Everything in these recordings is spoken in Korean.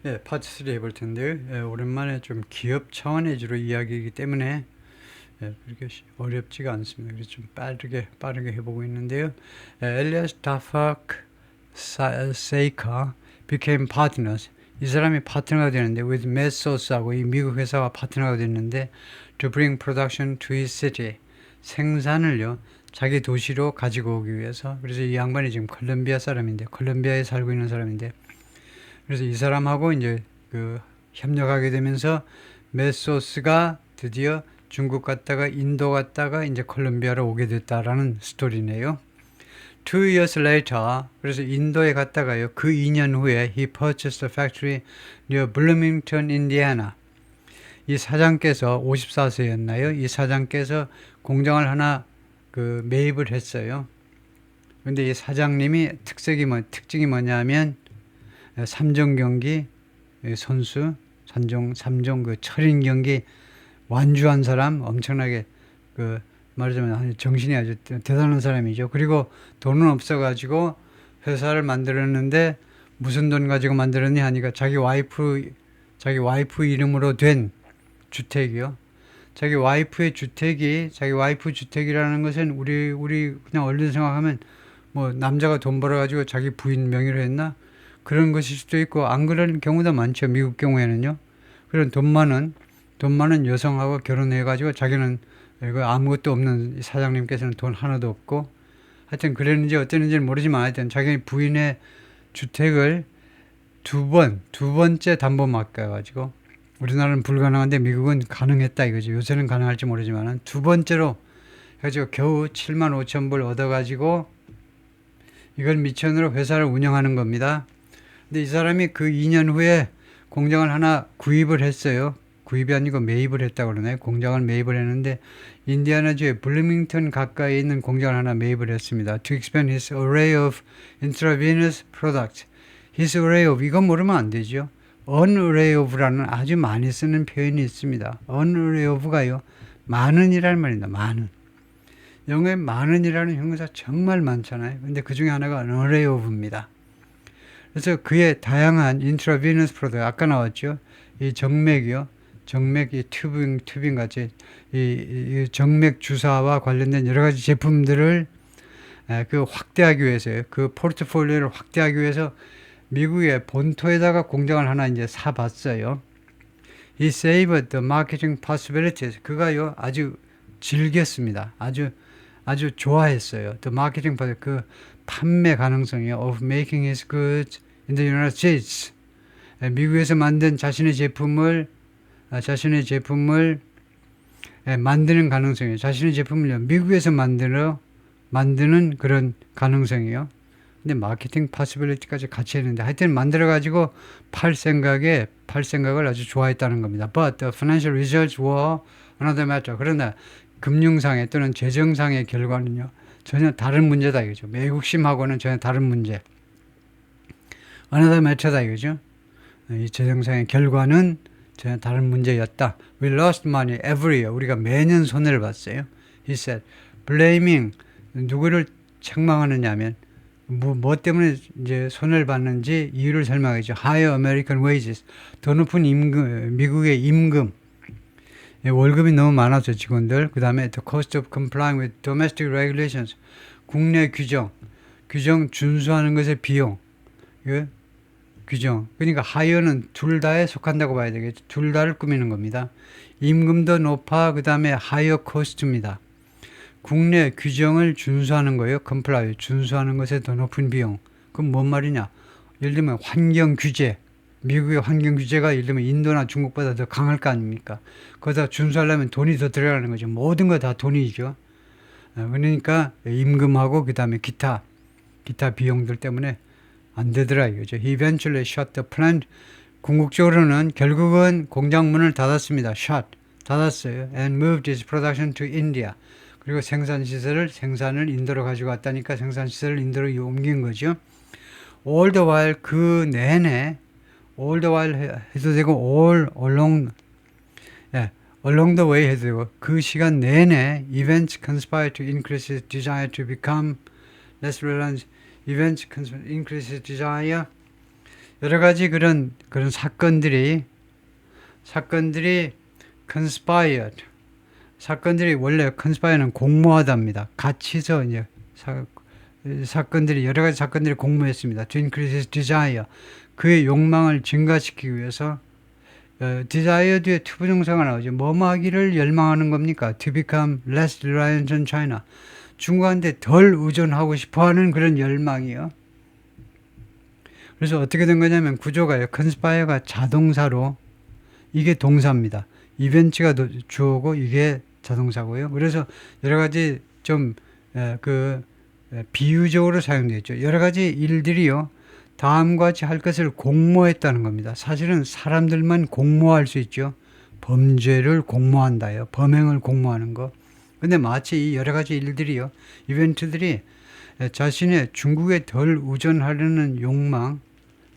예, 파트 3 해볼 텐데요. 예, 오랜만에 좀 기업 차원의 주로 이야기이기 때문에 그렇게 어렵지가 않습니다. 그래서 좀 빠르게 해보고 있는데요. 엘리아스 다팍 세이카 became partners. 이 사람이 파트너가 되는데 with 메소스하고 이 미국 회사와 파트너가 됐는데 to bring production to his city. 생산을요 자기 도시로 가지고 오기 위해서. 그래서 이 양반이 지금 콜롬비아 사람인데 콜롬비아에 살고 있는 사람인데 그래서 이 사람하고 이제 그 협력하게 되면서 메소스가 드디어 중국 갔다가 인도 갔다가 이제 콜롬비아로 오게 됐다라는 스토리네요. 2 years later, 그래서 인도에 갔다가요. 그 2년 후에 he purchased a factory near Bloomington, Indiana. 이 사장께서 54세였나요? 이 사장께서 공장을 하나 그 매입을 했어요. 근데 이 사장님이 특징이 뭐냐면 삼종 경기 선수, 삼종 그 철인 경기 완주한 사람, 엄청나게 그 말하자면 정신이 아주 대단한 사람이죠. 그리고 돈은 없어가지고 회사를 만들었는데 무슨 돈 가지고 만들었냐 하니까 자기 와이프 이름으로 된 주택이요. 자기 와이프 주택이라는 것은 우리 그냥 얼른 생각하면 뭐 남자가 돈 벌어가지고 자기 부인 명의로 했나? 그런 것일 수도 있고 안 그런 경우도 많죠. 미국 경우에는요. 그런 돈 많은 여성하고 결혼해가지고 자기는 이거 아무것도 없는 사장님께서는 돈 하나도 없고 하여튼 그랬는지 어땠는지는 모르지만 하여튼 자기 부인의 주택을 두 번째 담보 맡겨가지고 우리나라는 불가능한데 미국은 가능했다 이거죠. 요새는 가능할지 모르지만 두 번째로 해가지고 겨우 7만 5천 불 얻어가지고 이걸 미천으로 회사를 운영하는 겁니다. 근데 이 사람이 그 2년 후에 공장을 하나 구입을 했어요. 구입이 아니고 매입을 했다고 그러네. 공장을 매입을 했는데 인디애나주의 블루밍턴 가까이에 있는 공장을 하나 매입을 했습니다. To expand his array of intravenous products. His array of 이건 모르면 안 되죠. An array of라는 아주 많이 쓰는 표현이 있습니다. An array of가요. 많은이라는 말입니다. 많은. 영어에 많은이라는 형용사 정말 많잖아요. 근데 그 중에 하나가 an array of입니다. 그래서 그의 다양한 인트라비너스 프로덕트 아까 나왔죠. 이 정맥이요. 정맥 이 튜빙 같이 이 정맥 주사와 관련된 여러 가지 제품들을 그 확대하기 위해서요. 그 포트폴리오를 확대하기 위해서 미국의 본토에다가 공장을 하나 이제 사봤어요. He saved the marketing possibilities. 그가요 아주 즐겼습니다. 아주 좋아했어요. The marketing possibilities. 그 판매 가능성이요. Of making his goods in the United States. 미국에서 만든 자신의 제품을 만드는 가능성이에요. 자신의 제품을 미국에서 만드는 그런 가능성이요. 근데 마케팅 파시빌리티까지 같이 했는데 하여튼 만들어가지고 팔 생각을 아주 좋아했다는 겁니다. But the financial results were another matter. 그러나 금융상의 또는 재정상의 결과는요. 전혀 다른 문제다 이거죠. 매국심하고는 전혀 다른 문제. another matter다 이거죠. 이 재정상의 결과는 전혀 다른 문제였다. We lost money every year. 우리가 매년 손해를 봤어요. He said, blaming 누구를 책망하느냐 하면 뭐 때문에 이제 손해를 봤는지 이유를 설명하죠. Higher American wages. 더 높은 미국의 임금. 월급이 너무 많아서 직원들. 그 다음에 the cost of complying with domestic regulations. 국내 규정 준수하는 것의 비용. 규정. 그러니까 하이어는 둘 다에 속한다고 봐야 되겠죠. 둘 다를 꾸미는 겁니다. 임금도 높아 그 다음에 하이어 코스트입니다. 국내 규정을 준수하는 거예요. comply. 준수하는 것에 더 높은 비용. 그럼 뭔 말이냐. 예를 들면 환경 규제. 미국의 환경 규제가 예를 들면 인도나 중국보다 더 강할 거 아닙니까? 거기다 준수하려면 돈이 더 들어가는 거죠. 모든 거 다 돈이죠. 그러니까 임금하고 그 다음에 기타 비용들 때문에 안 되더라 이거죠. He eventually shut the plant. 궁극적으로는 결국은 공장 문을 닫았습니다. 닫았어요. And moved his production to India. 그리고 생산을 인도로 가지고 왔다니까 생산시설을 인도로 옮긴 거죠. All the while 그 내내 all the while 해도 되고 all along along the way 해도 되고 그 시간 내내 events conspire to increase his desire to become less reliant. Events increase his desire. 여러 가지 그런 사건들이 conspired. 사건들이 원래 conspire는 공모하다입니다. 같이서 이제 사건들이 여러 가지 사건들이 공모했습니다. To increase his desire. 그의 욕망을 증가시키기 위해서 desire 뒤에 투부정사가 나오죠. 뭐뭐 하기를 열망하는 겁니까? To become less reliant on China. 중국한테 덜 의존하고 싶어하는 그런 열망이요. 그래서 어떻게 된 거냐면 구조가요. conspire가 자동사로 이게 동사입니다. 이벤트가 주어고 이게 자동사고요. 그래서 여러 가지 좀 비유적으로 사용되어 있죠. 여러 가지 일들이요. 다음과 같이 할 것을 공모했다는 겁니다. 사실은 사람들만 공모할 수 있죠. 범죄를 공모한다요. 범행을 공모하는 거. 근데 마치 이 여러 가지 일들이요. 이벤트들이 자신의 중국에 덜 의존하려는 욕망,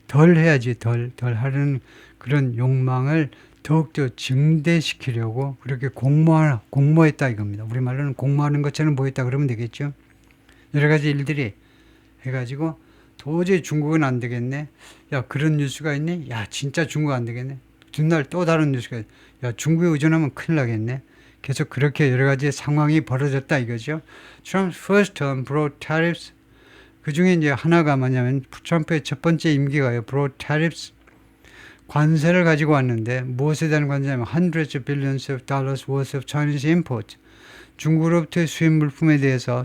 덜 해야지 덜 하려는 그런 욕망을 더욱더 증대시키려고 그렇게 공모했다 이겁니다. 우리말로는 공모하는 것처럼 보였다 그러면 되겠죠. 여러 가지 일들이 해가지고 도저히 중국은 안 되겠네. 야, 그런 뉴스가 있네. 야, 진짜 중국 안 되겠네. 뒷날 또 다른 뉴스가 있네. 야, 중국에 의존하면 큰일 나겠네. 계속 그렇게 여러 가지 상황이 벌어졌다 이거죠. Trump's first term brought tariffs. 그 중에 이제 하나가 뭐냐면 트럼프의 첫 번째 임기가요. brought tariffs. 관세를 가지고 왔는데 무엇에 대한 관세냐면 hundreds of billions of dollars worth of Chinese import. 중국으로부터의 수입 물품에 대해서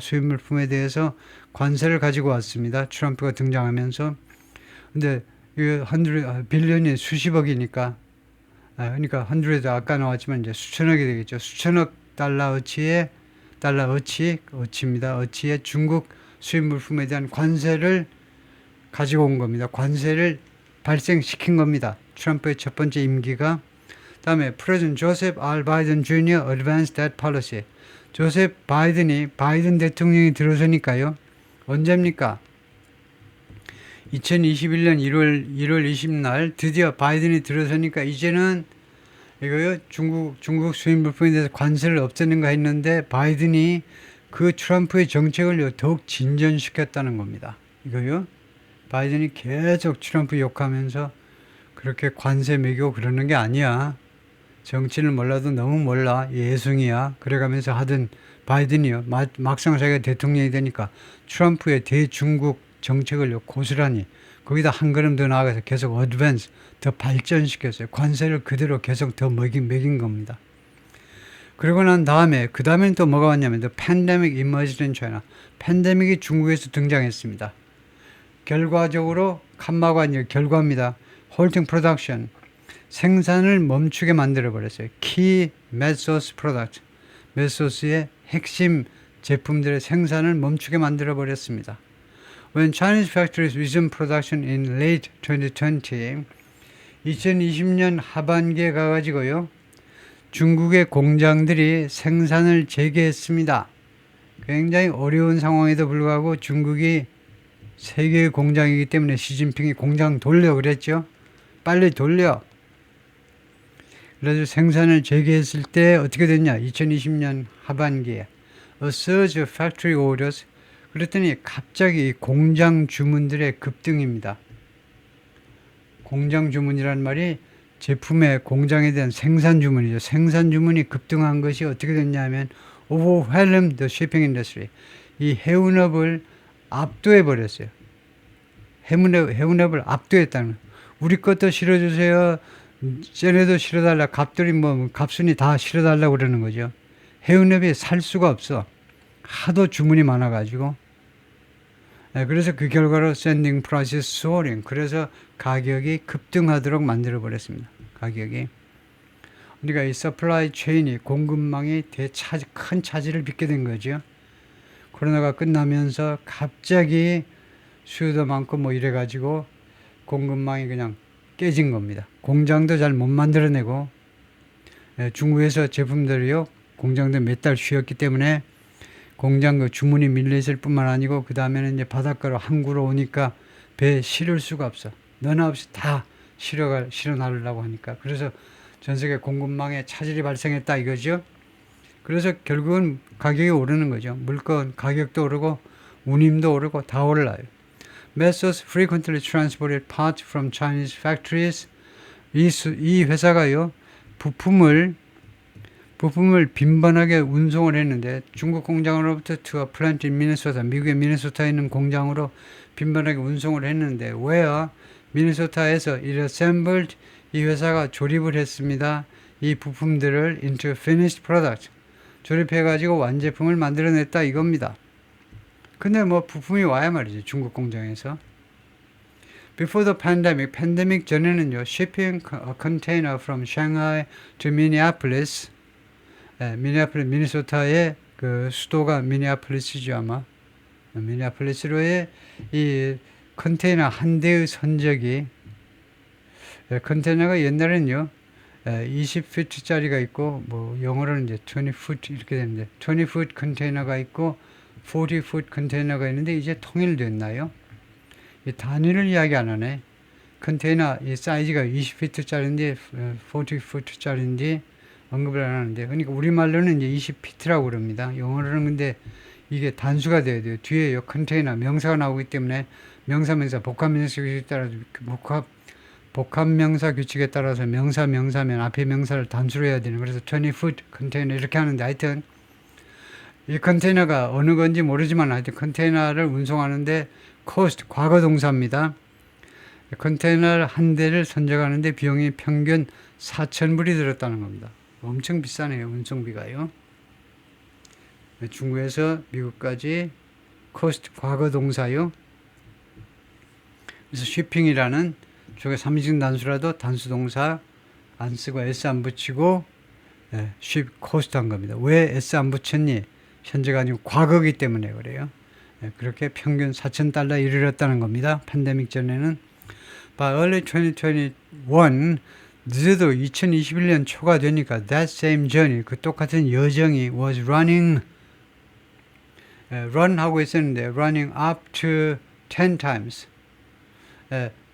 관세를 가지고 왔습니다. 트럼프가 등장하면서. 근데 이 빌리언이 수십억이니까 그러니까 hundred 아까 나왔지만 이제 수천억이 되겠죠. 수천억 달러어치의 중국 수입 물품에 대한 관세를 가지고 온 겁니다. 관세를 발생시킨 겁니다. 트럼프의 첫 번째 임기가. 다음에 프레지던트 조셉 R. 바이든 주니어 advanced that policy. 조셉 바이든 대통령이 들어서니까요. 언제입니까? 2021년 1월 20날 드디어 바이든이 들어서니까 이제는 이거요 중국 수입 물품에 대해서 관세를 없애는가 했는데 바이든이 그 트럼프의 정책을 더욱 진전시켰다는 겁니다. 이거요. 바이든이 계속 트럼프 욕하면서 그렇게 관세 매기고 그러는 게 아니야. 정치를 몰라도 너무 몰라. 예술이야. 그래가면서 하던 바이든이요. 막상 자기가 대통령이 되니까 트럼프의 대중국 정책을 고스란히 거기다 한 걸음 더 나아가서 계속 어드밴스, 더 발전시켰어요. 관세를 그대로 계속 더 매긴 겁니다. 그러고 난 다음에, 그 다음에는 또 뭐가 왔냐면, The pandemic emerged in China. 팬데믹이 중국에서 등장했습니다. 결과적으로, 칸마가 아니라 결과입니다. halting production. 생산을 멈추게 만들어버렸어요. Key medsource product. medsource의 핵심 제품들의 생산을 멈추게 만들어버렸습니다. When Chinese factories resumed production in late 2020, 2020년 하반기에 가가지고요, 중국의 공장들이 생산을 재개했습니다. 굉장히 어려운 상황에도 불구하고 중국이 세계의 공장이기 때문에 시진핑이 공장 돌려 그랬죠. 빨리 돌려. 그래서 생산을 재개했을 때 어떻게 됐냐. 2020년 하반기에 A surge of factory orders. 그랬더니 갑자기 공장 주문들의 급등입니다. 공장 주문이란 말이 제품의 공장에 대한 생산 주문이죠. 생산 주문이 급등한 것이 어떻게 됐냐면 overwhelmed the shipping industry. 이 해운업을 압도해 버렸어요. 해운업을 압도했다는 거예요. 우리 것도 실어주세요. 쟤네도 실어달라. 갑순이 다 실어달라고 그러는 거죠. 해운업이 살 수가 없어. 하도 주문이 많아가지고. 그래서 그 결과로 sending prices soaring. 그래서 가격이 급등하도록 만들어 버렸습니다. 가격이. 그러니까 이 supply chain이 공급망이 큰 차질을 빚게 된 거죠. 코로나가 끝나면서 갑자기 수요도 많고 뭐 이래가지고 공급망이 그냥 깨진 겁니다. 공장도 잘 못 만들어내고 중국에서 제품들이요 공장도 몇 달 쉬었기 때문에 공장 그 주문이 밀려 있을 뿐만 아니고 그 다음에는 이제 바닷가로 항구로 오니까 배에 실을 수가 없어. 너나 없이 다 실어 나르려고 하니까. 그래서 전 세계 공급망에 차질이 발생했다 이거죠. 그래서 결국은 가격이 오르는 거죠. 물건 가격도 오르고 운임도 오르고 다 올라요. Metals frequently transported parts from Chinese factories. 이 회사가요, 부품을 빈번하게 운송을 했는데 중국 공장으로부터 to a plant in Minnesota, 미국의 미네소타에 있는 공장으로 빈번하게 운송을 했는데 where 미네소타에서 it assembled 이 회사가 조립을 했습니다. 이 부품들을 into finished product 조립해가지고 완제품을 만들어냈다 이겁니다. 근데 뭐 부품이 와야 말이죠. 중국 공장에서. Before the pandemic, 팬데믹 전에는요, shipping a container from Shanghai to Minneapolis, 미네소타의 그 수도가 미니애폴리스죠 아마. 미니애폴리스로의 이 컨테이너 한 대의 선적이 컨테이너가 옛날에는요 20피트짜리가 있고 뭐 영어로는 이제 20풋 이렇게 되는데 20풋 컨테이너가 있고 40풋 컨테이너가 있는데 이제 통일됐나요? 이 단위를 이야기 안 하네. 컨테이너 이 사이즈가 20피트짜리인데 40풋짜리인지 언급을 안 하는데 그러니까 우리말로는 이제 20피트라고 그럽니다. 영어로는 근데 이게 단수가 돼야 돼요. 뒤에 요 컨테이너 명사가 나오기 때문에 명사 복합명사 규칙에 따라 복합명사 규칙에 따라서 명사면 앞에 명사를 단수로 해야 되는 그래서 20풋 컨테이너 이렇게 하는데 하여튼 이 컨테이너가 어느 건지 모르지만 하여튼 컨테이너를 운송하는데 cost 과거 동사입니다. 컨테이너 한 대를 선적하는데 비용이 평균 4,000불이 들었다는 겁니다. 엄청 비싸네요. 운송비가요. 중국에서 미국까지 cost 과거 동사요. 그래서 shipping이라는 저게 3인칭 단수라도 단수 동사 안 쓰고 s 안 붙이고 ship cost 한 겁니다. 왜 s 안 붙였니? 현재가 아니고 과거이기 때문에 그래요. 그렇게 평균 4,000달러에 이르렀다는 겁니다. 팬데믹 전에는. By early 2021, 늦어도 2021년 초가 되니까 that same journey, 그 똑같은 여정이 was running, run 하고 있었는데 running up to 10 times.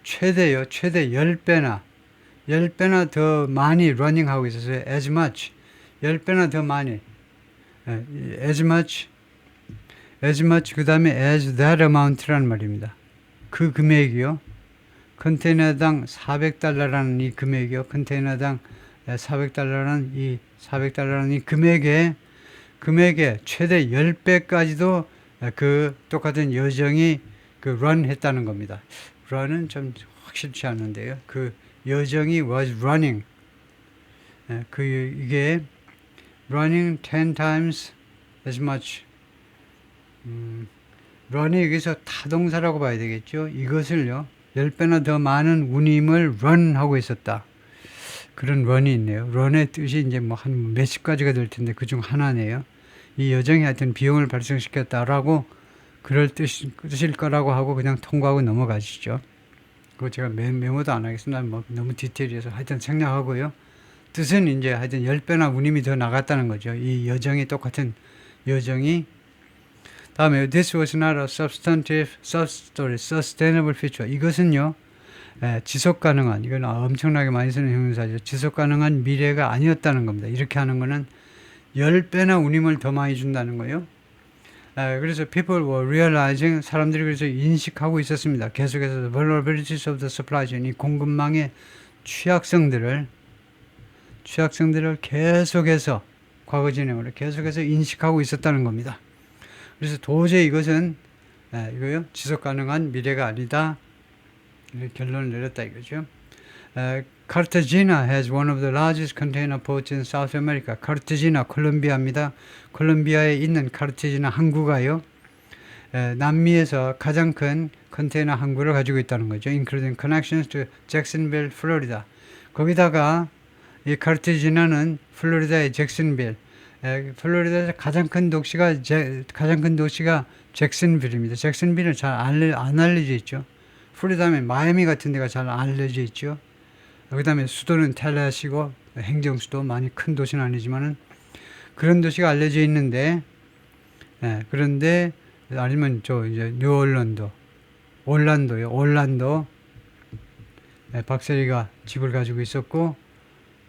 최대 10배나 더 많이 running 하고 있었어요. as much, 10배나 더 많이. as much 그 다음에 as that amount라는 말입니다. 그 금액이요. 컨테이너당 400달러라는 이 금액이요. 컨테이너당 400달러라는 이 금액에 최대 10배까지도 그 똑같은 여정이 그 run 했다는 겁니다. run은 좀 확실치 않은데요. 그 여정이 was running. 이게 running 10 times as much. run이 여기서 타동사라고 봐야 되겠죠. 이것을요 10배나 더 많은 운임을 run 하고 있었다. 그런 run이 있네요. run의 뜻이 이제 뭐 한 몇십 가지가 될 텐데 그중 하나네요. 이 여정이 하여튼 비용을 발생시켰다라고 그럴 뜻일 거라고 하고 그냥 통과하고 넘어가시죠. 그거 제가 메모도 안 하겠습니다. 뭐 너무 디테일해서 하여튼 생략하고요. 뜻은 이제 하여튼 10배나 운임이 더 나갔다는 거죠. 이 여정이 똑같은 여정이. 다음에 this was not a sustainable feature. 이것은요 지속 가능한, 이건 엄청나게 많이 쓰는 형용사죠. 지속 가능한 미래가 아니었다는 겁니다. 이렇게 하는 거는 10배나 운임을 더 많이 준다는 거예요. 그래서 people were realizing, 사람들이 그래서 인식하고 있었습니다. 계속해서 the vulnerabilities of the supply chain, 이 공급망의 취약성들을 계속해서 과거 진행으로 계속해서 인식하고 있었다는 겁니다. 그래서 도저히 이것은 이거요 지속 가능한 미래가 아니다. 이렇게 결론을 내렸다 이거죠. Cartagena has one of the largest container ports in South America. 카르타제나 콜롬비아입니다. 콜롬비아에 있는 카르타제나 항구가요. 남미에서 가장 큰 컨테이너 항구를 가지고 있다는 거죠. Including connections to Jacksonville, Florida. 거기다가 이 카르타제나는 플로리다의 잭슨빌, 플로리다에서 가장 큰 도시가 잭슨빌입니다. 잭슨빌은 잘 안 알려져 있죠. 플로리다면 마이애미 같은 데가 잘 알려져 있죠. 그 다음에 수도는 텔레시고 행정수도, 많이 큰 도시는 아니지만은 그런 도시가 알려져 있는데, 그런데 아니면 이제 올란도 박세리가 집을 가지고 있었고,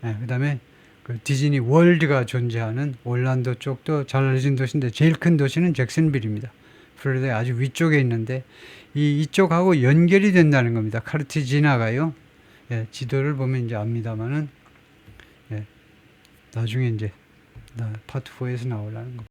그 다음에 그 디즈니 월드가 존재하는 올란도 쪽도 잘 알려진 도시인데 제일 큰 도시는 잭슨빌입니다. 플로리다의 아주 위쪽에 있는데 이쪽하고 연결이 된다는 겁니다. 카르티지나가요. 예, 지도를 보면 이제 압니다만은 예, 나중에 이제 파트 4에서 나오려는 거.